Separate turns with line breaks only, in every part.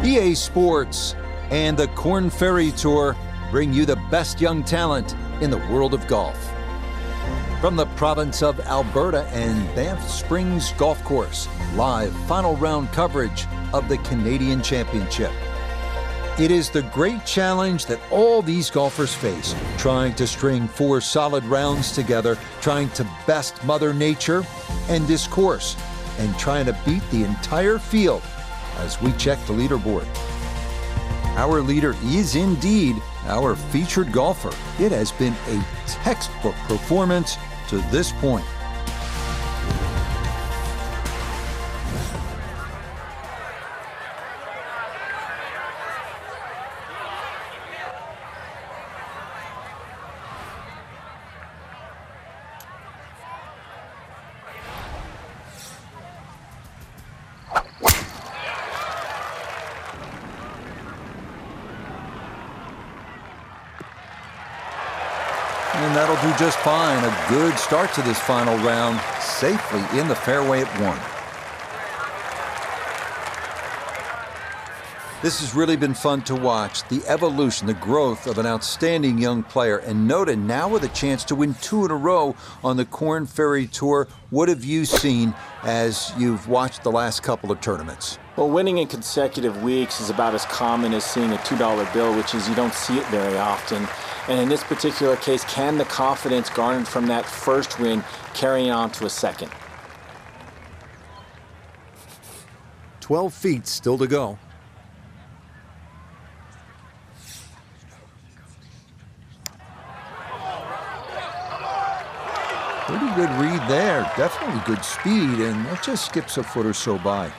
EA Sports and the Korn Ferry Tour bring you the best young talent in the world of golf. From the province of Alberta and Banff Springs Golf Course, live final round coverage of the Canadian Championship. It is the great challenge that all these golfers face, trying to string 4 solid rounds together, trying to best Mother Nature and this course, and trying to beat the entire field as we check the leaderboard. Our leader is indeed our featured golfer. It has been a textbook performance to this point. And that'll do just fine. A good start to this final round, safely in the fairway at 1. This has really been fun to watch, the evolution, the growth of an outstanding young player. And Noda now with a chance to win 2 in a row on the Korn Ferry Tour. What have you seen as you've watched the last couple of tournaments?
Well, winning in consecutive weeks is about as common as seeing a $2 bill, which is you don't see it very often. And in this particular case, can the confidence garnered from that first win carry on to a second?
12 feet still to go. Pretty good read there. Definitely good speed, and that just skips a foot or so by.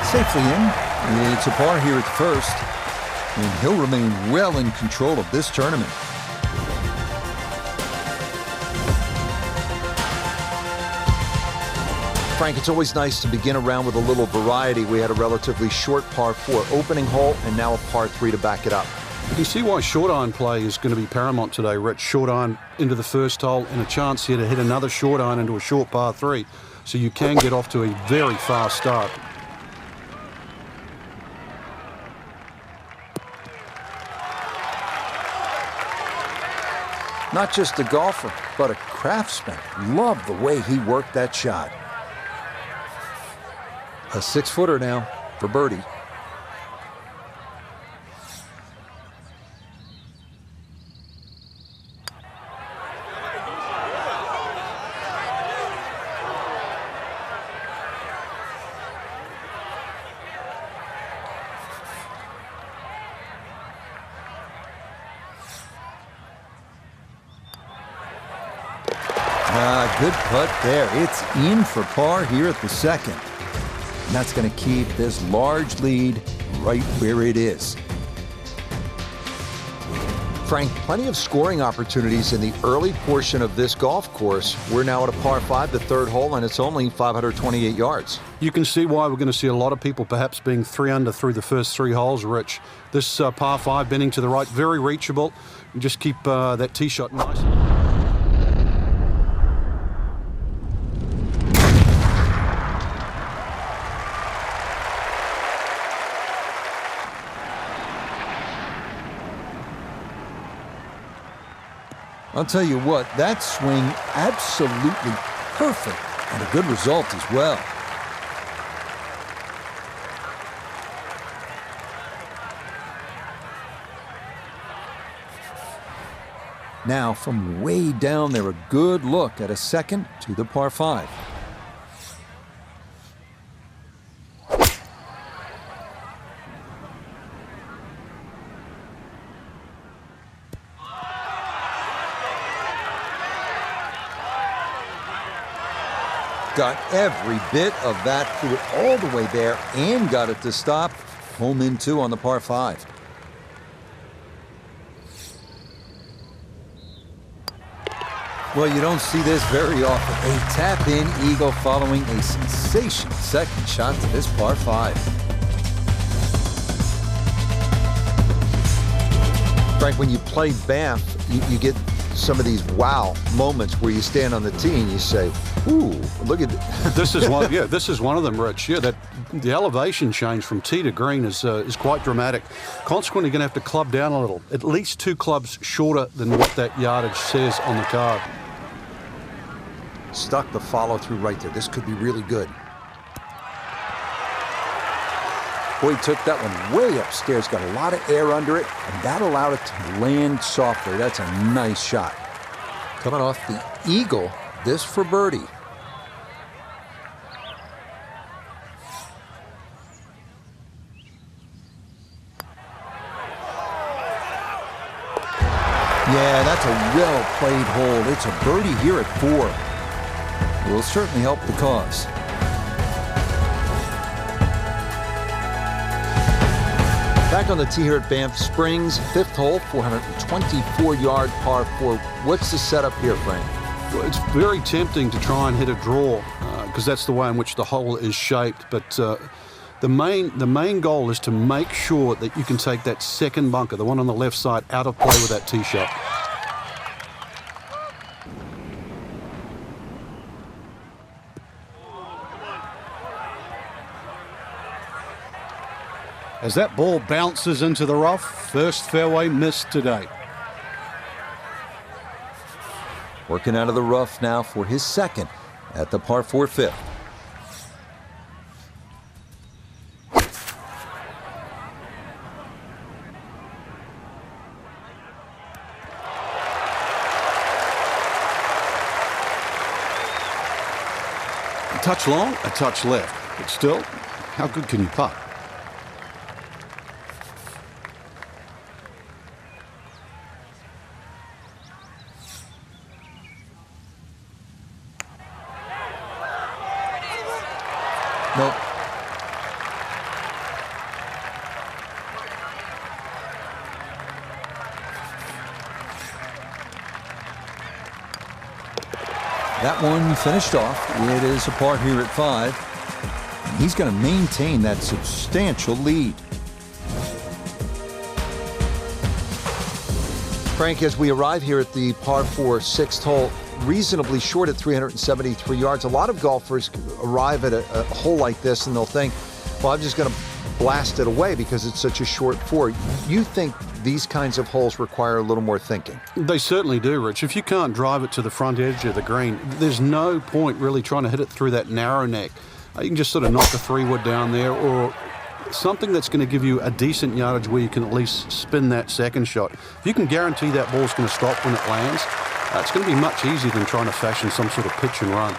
Safely in. It's a par here at the first, and he'll remain well in control of this tournament. Frank, it's always nice to begin a round with a little variety. We had a relatively short par 4 opening hole, and now a par 3 to back it up.
You see why short iron play is going to be paramount today, Rich. Short iron into the first hole, and a chance here to hit another short iron into a short par 3, so you can get off to a very fast start.
Not just a golfer, but a craftsman. Love the way he worked that shot. A 6-footer now for birdie. Good putt there. It's in for par here at the second. And that's going to keep this large lead right where it is. Frank, plenty of scoring opportunities in the early portion of this golf course. We're now at a par 5, the third hole, and it's only 528 yards.
You can see why we're going to see a lot of people perhaps being 3 under through the first 3 holes, Rich. This par 5 bending to the right, very reachable. And just keep that tee shot nice.
I'll tell you what, that swing absolutely perfect, and a good result as well. Now from way down there, a good look at a second to the par 5. Got every bit of that, threw it all the way there, and got it to stop. Home in 2 on the par 5. Well, you don't see this very often. A tap-in eagle following a sensational second shot to this par 5. Frank, when you play Banff, you get some of these wow moments where you stand on the tee and you say, ooh, look at
this is one. Yeah, this is one of them, Rich. Yeah, the elevation change from tee to green is quite dramatic. Consequently, you're going to have to club down a little, at least 2 clubs shorter than what that yardage says on the card.
Stuck the follow through right there. This could be really good. Boy, he took that one way upstairs, got a lot of air under it, and that allowed it to land softly. That's a nice shot. Coming off the eagle, this for birdie. Yeah, that's a well-played hole. It's a birdie here at 4. Will certainly help the cause. Back on the tee here at Banff Springs, 5th hole, 424-yard par 4. What's the setup here, Frank?
Well, it's very tempting to try and hit a draw because that's the way in which the hole is shaped. But the main goal is to make sure that you can take that second bunker, the one on the left side, out of play with that tee shot. As that ball bounces into the rough, first fairway missed today.
Working out of the rough now for his second at the par 4 5th.
A touch long, a touch left. But still, how good can you putt?
Nope. That one finished off. It is a par here at 5. He's going to maintain that substantial lead. Frank, as we arrive here at the par 4 6th hole, reasonably short at 373 yards. A lot of golfers arrive at a hole like this and they'll think, well, I'm just going to blast it away because it's such a short 4. You think these kinds of holes require a little more thinking?
They certainly do, Rich. If you can't drive it to the front edge of the green, there's no point really trying to hit it through that narrow neck. You can just sort of knock a 3-wood down there or something that's going to give you a decent yardage where you can at least spin that second shot. If you can guarantee that ball's going to stop when it lands, it's going to be much easier than trying to fashion some sort of pitch and run.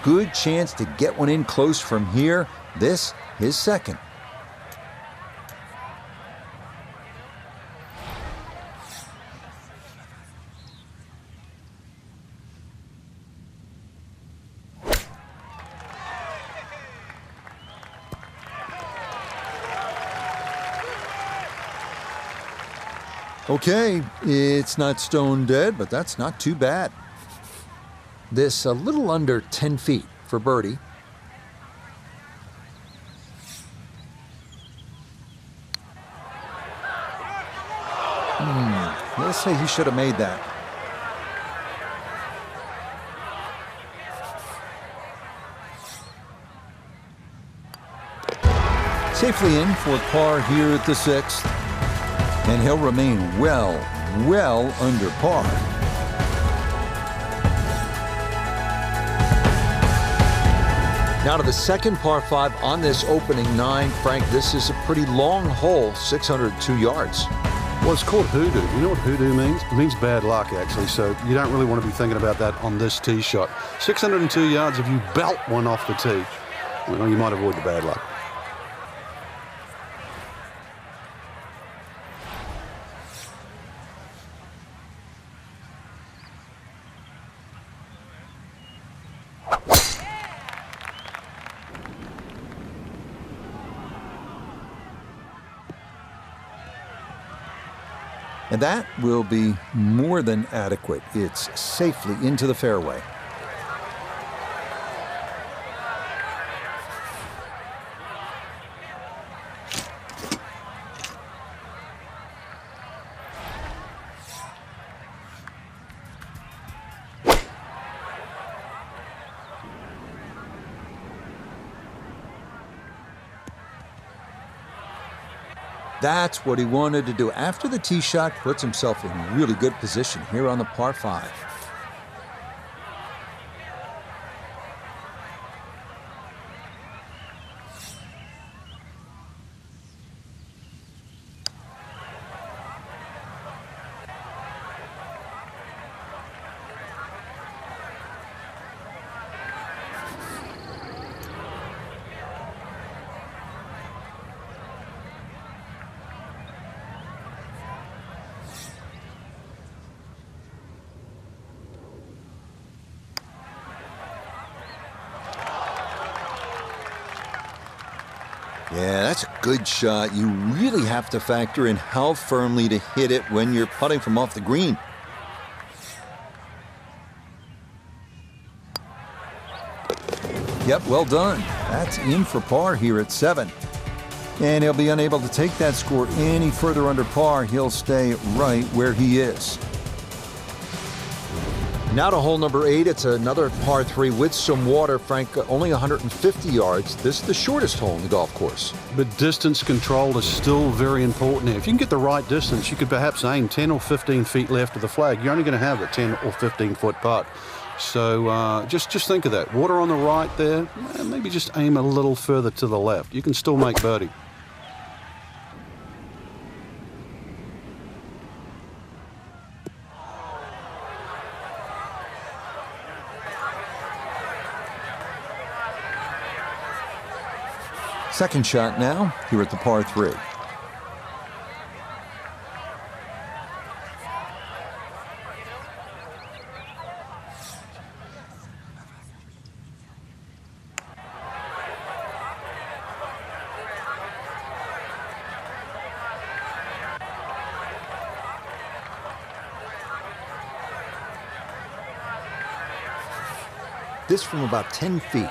Good chance to get one in close from here. This, his second. Okay, it's not stone dead, but that's not too bad. This a little under 10 feet for birdie. Let's say he should have made that. Safely in for par here at the 6th. And he'll remain well under par. Now to the second par 5 on this opening 9. Frank, this is a pretty long hole, 602 yards.
Well, it's called hoodoo. You know what hoodoo means? It means bad luck, actually, so you don't really want to be thinking about that on this tee shot. 602 yards, if you belt one off the tee, well, you might avoid the bad luck.
And that will be more than adequate. It's safely into the fairway. That's what he wanted to do. After the tee shot, puts himself in really good position here on the par 5. Yeah, that's a good shot. You really have to factor in how firmly to hit it when you're putting from off the green. Yep, well done. That's in for par here at 7. And he'll be unable to take that score any further under par. He'll stay right where he is. Now to hole number 8. It's another par 3 with some water, Frank. Only 150 yards. This is the shortest hole in the golf course.
But distance control is still very important here. If you can get the right distance, you could perhaps aim 10 or 15 feet left of the flag. You're only going to have a 10 or 15-foot putt. So just think of that. Water on the right there. Maybe just aim a little further to the left. You can still make birdie.
Second shot now here at the par 3. This from about 10 feet.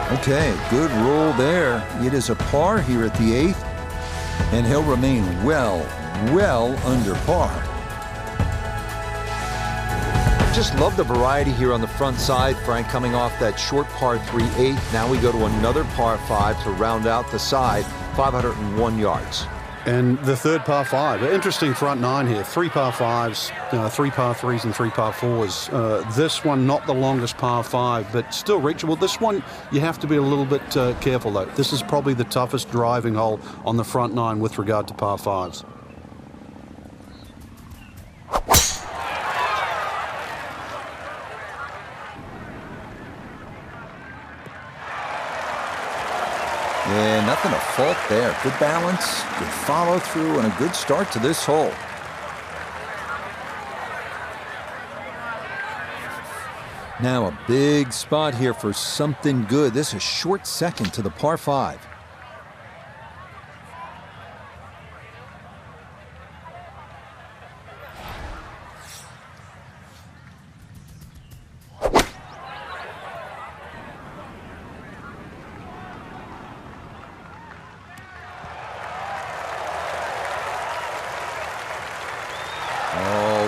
Okay, good roll there. It is a par here at the 8th, and he'll remain well under par. Just love the variety here on the front side, Frank, coming off that short par 3/8. Now we go to another par 5 to round out the side, 501 yards.
And the third par 5, interesting front 9 here. 3 par 5s, 3 par 3s, and 3 par 4s. This one, not the longest par 5, but still reachable. This one, you have to be a little bit careful, though. This is probably the toughest driving hole on the front 9 with regard to par 5s.
Yeah, nothing to fault there. Good balance, good follow through, and a good start to this hole. Now a big spot here for something good. This is a short second to the par 5.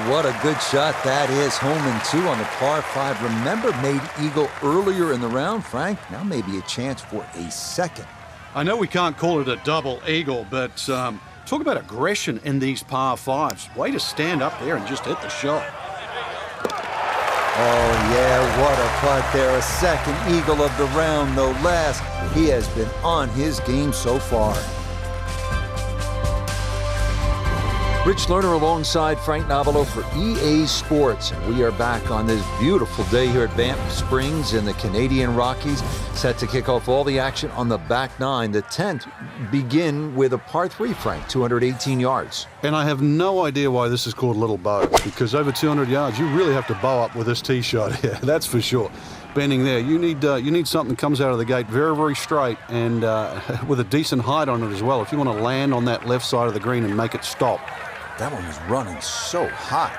What a good shot that is. Home and 2 on the par 5. Remember, made eagle earlier in the round, Frank. Now maybe a chance for a second.
I know we can't call it a double eagle, but talk about aggression in these par 5s. Way to stand up there and just hit the shot.
Oh, yeah, what a putt there. A second eagle of the round, no less. He has been on his game so far. Rich Lerner alongside Frank Nobilo for EA Sports. We are back on this beautiful day here at Banff Springs in the Canadian Rockies, set to kick off all the action on the back 9. The 10th begin with a par 3, Frank, 218 yards.
And I have no idea why this is called Little Bow, because over 200 yards, you really have to bow up with this tee shot here, that's for sure. Bending there, you need something that comes out of the gate very, very straight and with a decent height on it as well, if you want to land on that left side of the green and make it stop.
That one was running so hot.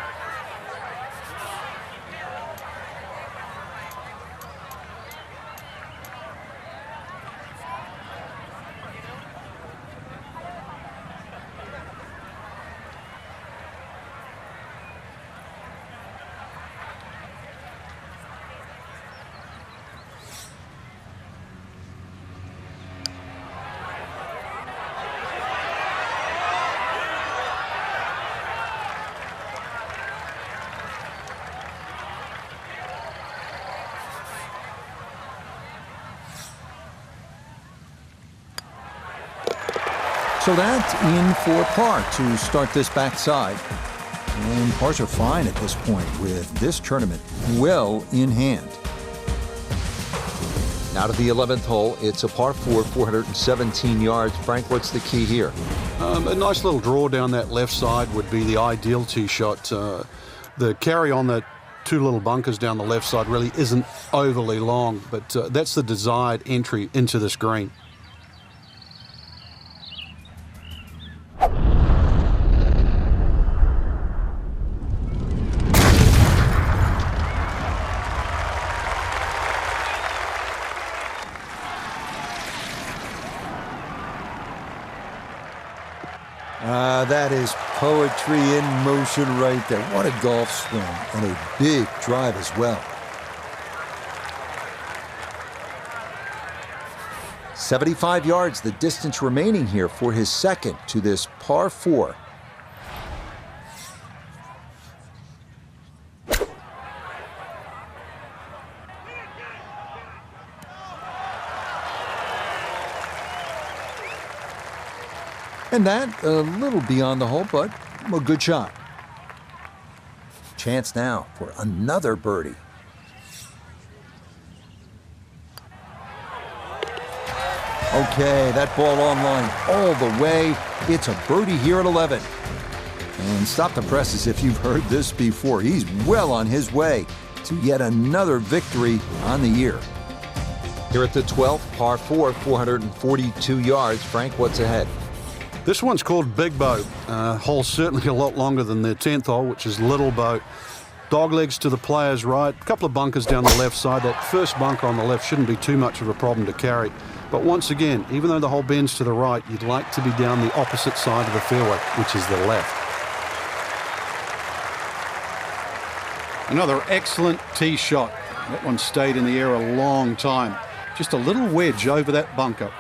So that's in for par to start this backside. And pars are fine at this point with this tournament well in hand. Now to the 11th hole. It's a par 4, 417 yards. Frank, what's the key here?
A nice little draw down that left side would be the ideal tee shot. The carry on the two little bunkers down the left side really isn't overly long, but that's the desired entry into this green.
That is poetry in motion right there. What a golf swing, and a big drive as well. 75 yards, the distance remaining here for his second to this par 4. And that a little beyond the hole, but a good shot. Chance now for another birdie. Okay, that ball online all the way. It's a birdie here at 11. And stop the presses if you've heard this before. He's well on his way to yet another victory on the year. Here at the 12th, par 4, 442 yards. Frank, what's ahead?
This one's called Big Boat. Hole's certainly a lot longer than the 10th hole, which is Little Boat. Dog legs to the player's right, a couple of bunkers down the left side. That first bunker on the left shouldn't be too much of a problem to carry. But once again, even though the hole bends to the right, you'd like to be down the opposite side of the fairway, which is the left. Another excellent tee shot. That one stayed in the air a long time. Just a little wedge over that bunker.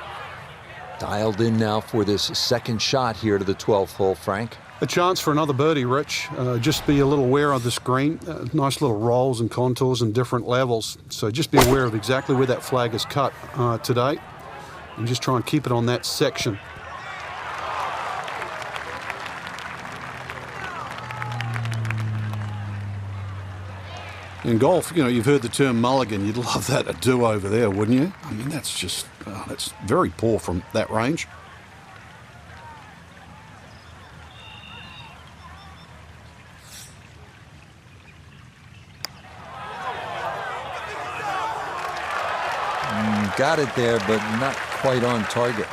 Dialed in now for this second shot here to the 12th hole, Frank.
A chance for another birdie, Rich. Just be a little aware of the screen. Nice little rolls and contours and different levels. So just be aware of exactly where that flag is cut today. And just try and keep it on that section. In golf, you know, you've heard the term mulligan. You'd love that a do-over there, wouldn't you? I mean, that's just, that's very poor from that range.
Got it there, but not quite on target.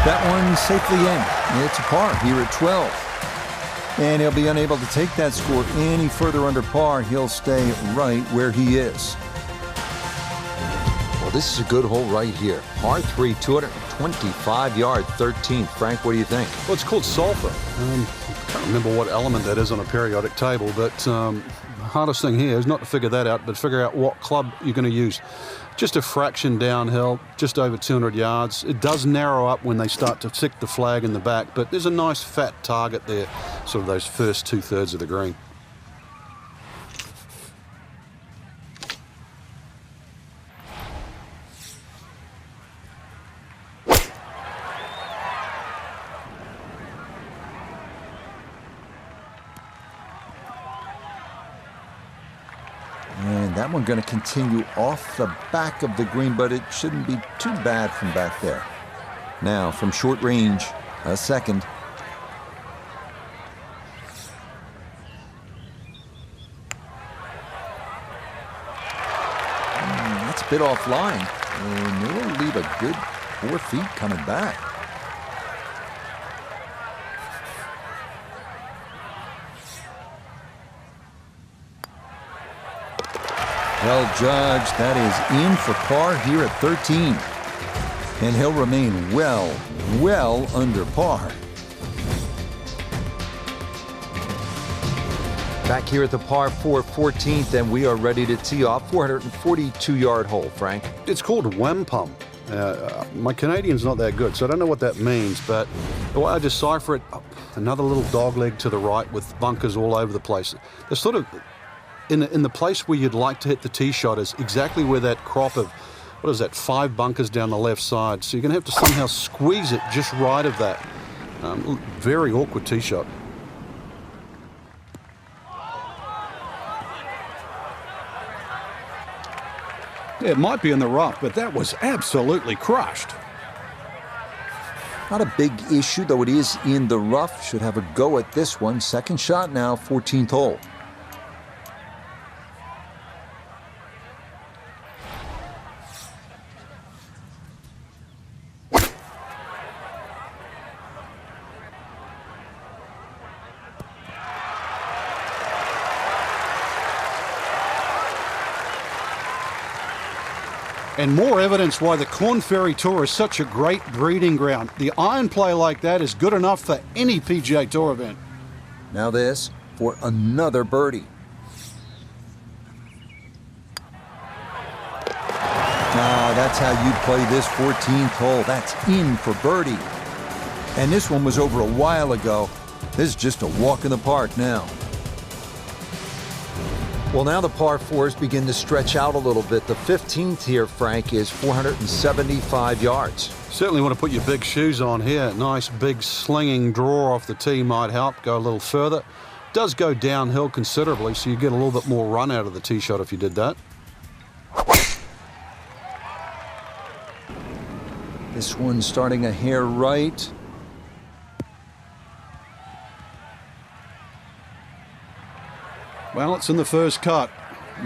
That one safely in. It's a par here at 12. And he'll be unable to take that score any further under par. He'll stay right where he is. Well, this is a good hole right here. Par 3, 225 yards, 13th. Frank, what do you think?
Well, it's called sulfur. I can't remember what element that is on a periodic table, but the hardest thing here is not to figure that out, but figure out what club you're going to use. Just a fraction downhill, just over 200 yards. It does narrow up when they start to stick the flag in the back, but there's a nice fat target there, sort of those first 2/3 of the green.
And that one going to continue off the back of the green, but it shouldn't be too bad from back there. Now, from short range, a second. That's a bit offline, and it will leave a good 4 feet coming back. Well judged. That is in for par here at 13. And he'll remain well under par. Back here at the par 4 14th, and we are ready to tee off. 442-yard hole, Frank.
It's called Wampum. My Canadian's not that good, so I don't know what that means, but the way I decipher it, another little dog leg to the right with bunkers all over the place. They're sort of in the place where you'd like to hit the tee shot is exactly where that crop of, what is that, 5 bunkers down the left side. So you're going to have to somehow squeeze it just right of that. Very awkward tee shot.
It might be in the rough, but that was absolutely crushed.
Not a big issue, though it is in the rough. Should have a go at this one. Second shot now, 14th hole.
And more evidence why the Korn Ferry Tour is such a great breeding ground. The iron play like that is good enough for any PGA Tour event.
Now this for another birdie. That's how you play this 14th hole. That's in for birdie. And this one was over a while ago. This is just a walk in the park now. Well, now the par 4s begin to stretch out a little bit. The 15th here, Frank, is 475 yards.
Certainly want to put your big shoes on here. Nice big slinging draw off the tee might help. Go a little further. Does go downhill considerably, so you get a little bit more run out of the tee shot if you did that.
This one's starting a hair right.
Well, it's in the first cut.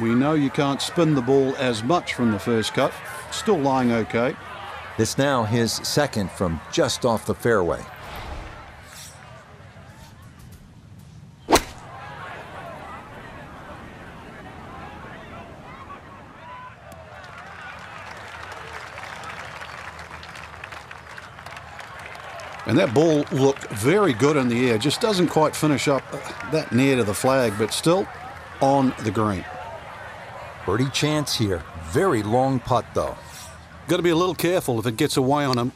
We know you can't spin the ball as much from the first cut. Still lying okay.
This now his second from just off the fairway.
And that ball looked very good in the air. Just doesn't quite finish up that near to the flag, but still on the green.
Birdie chance here. Very long putt, though.
Got to be a little careful if it gets away on him.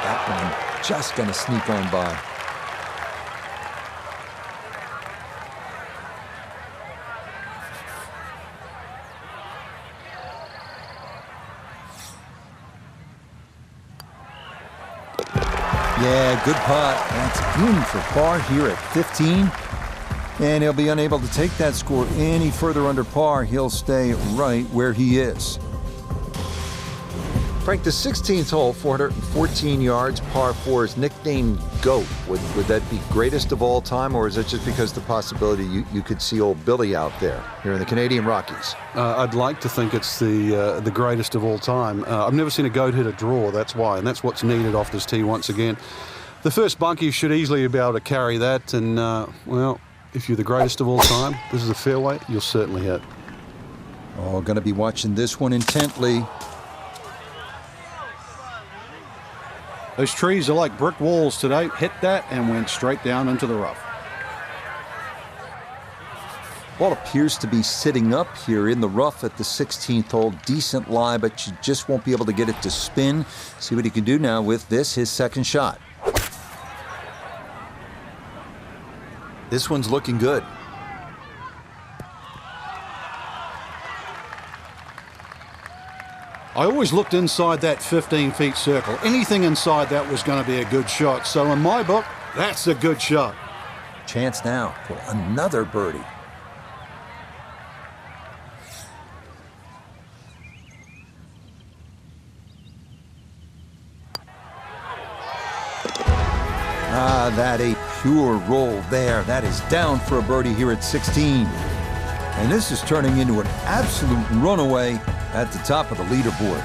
That one just going to sneak on by. Yeah, good putt. That's in for par here at 15. And he'll be unable to take that score any further under par. He'll stay right where he is. Frank, the 16th hole, 414 yards, par 4 is nicknamed GOAT. Would that be greatest of all time, or is it just because the possibility you could see old Billy out there here in the Canadian Rockies?
I'd like to think it's the greatest of all time. I've never seen a GOAT hit a draw, that's why, and that's what's needed off this tee once again. The first bunker, you should easily be able to carry that, and, well, if you're the greatest of all time, this is a fairway, you'll certainly hit.
Oh, going to be watching this one intently.
Those trees are like brick walls today. Hit that and went straight down into the rough.
Ball appears to be sitting up here in the rough at the 16th hole. Decent lie, but you just won't be able to get it to spin. See what he can do now with this, his second shot. This one's looking good.
I always looked inside that 15-feet circle. Anything inside that was going to be a good shot. So in my book, that's a good shot.
Chance now for another birdie. That a pure roll there. That is down for a birdie here at 16. And this is turning into an absolute runaway at the top of the leaderboard.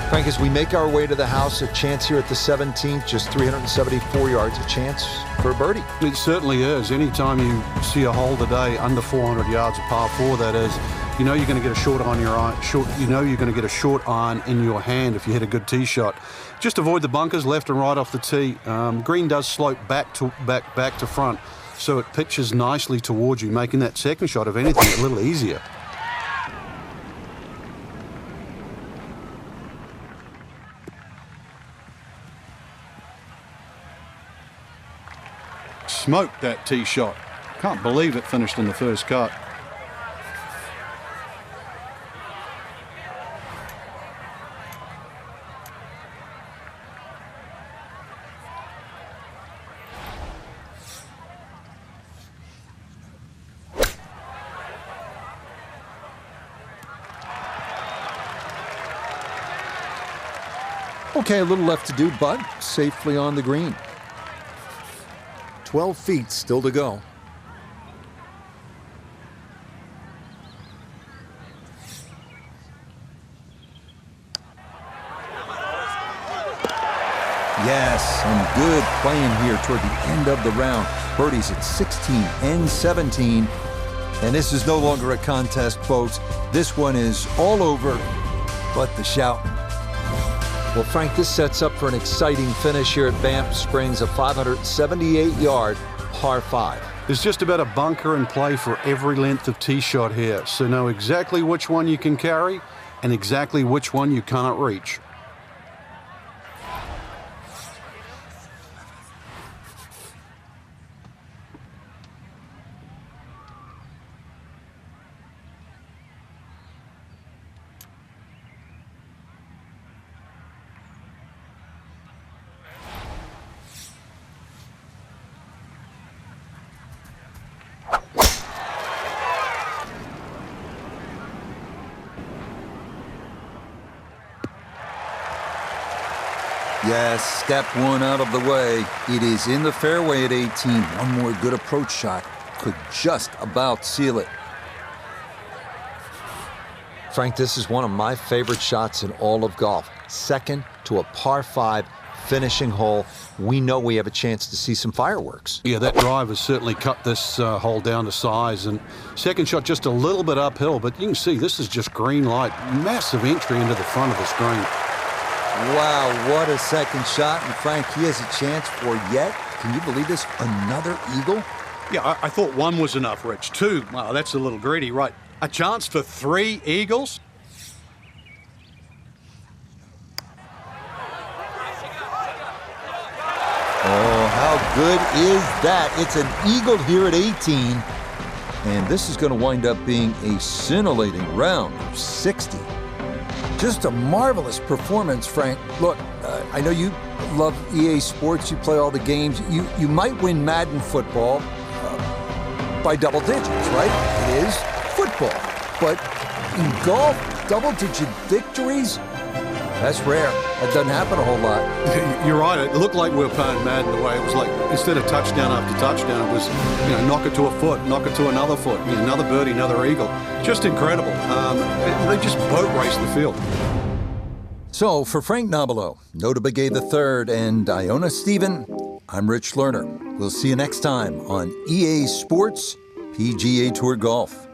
Frank, as we make our way to the house, a chance here at the 17th, just 374 yards, a chance for a birdie.
It certainly is. Anytime you see a hole today under 400 yards, a par 4 that is, you know you're going to get a short on your iron. You know you're going to get a short iron in your hand if you hit a good tee shot. Just avoid the bunkers left and right off the tee. Green does slope back to front, so it pitches nicely towards you, making that second shot, if anything, a little easier.
smoked that tee shot. Can't believe it finished in the first cut.
Okay, a little left to do, but safely on the green. 12 feet still to go. Yes, and good playing here toward the end of the round. Birdies at 16 and 17. And this is no longer a contest, folks. This one is all over but the shouting. Well, Frank, this sets up for an exciting finish here at Banff Springs, a 578-yard par 5.
There's just about a bunker in play for every length of tee shot here, so know exactly which one you can carry and exactly which one you cannot reach.
Yes, step one out of the way. It is in the fairway at 18. One more good approach shot could just about seal it. Frank, this is one of my favorite shots in all of golf. Second to a par 5 finishing hole. We know we have a chance to see some fireworks.
Yeah, that drive has certainly cut this hole down to size. And second shot just a little bit uphill, but you can see this is just green light. Massive entry into the front of the screen.
Wow, what a second shot. And Frank, he has a chance for yet, can you believe this, another eagle?
Yeah, I thought one was enough, Rich. Two, wow, that's a little greedy, right? A chance for 3 eagles?
Oh, how good is that? It's an eagle here at 18. And this is going to wind up being a scintillating round of 60. Just a marvelous performance, Frank. Look, I know you love EA Sports. You play all the games. You might win Madden football by double digits, right? It is football. But in golf, double-digit victories, that's rare. That doesn't happen a whole lot.
You're right. It looked like we were playing Madden the way it was like, instead of touchdown after touchdown, it was, knock it to a foot, knock it to another foot, another birdie, another eagle. Just incredible. They just boat raced the field.
So, for Frank Nobilo, Nota Begay III, and Iona Stephen, I'm Rich Lerner. We'll see you next time on EA Sports PGA Tour Golf.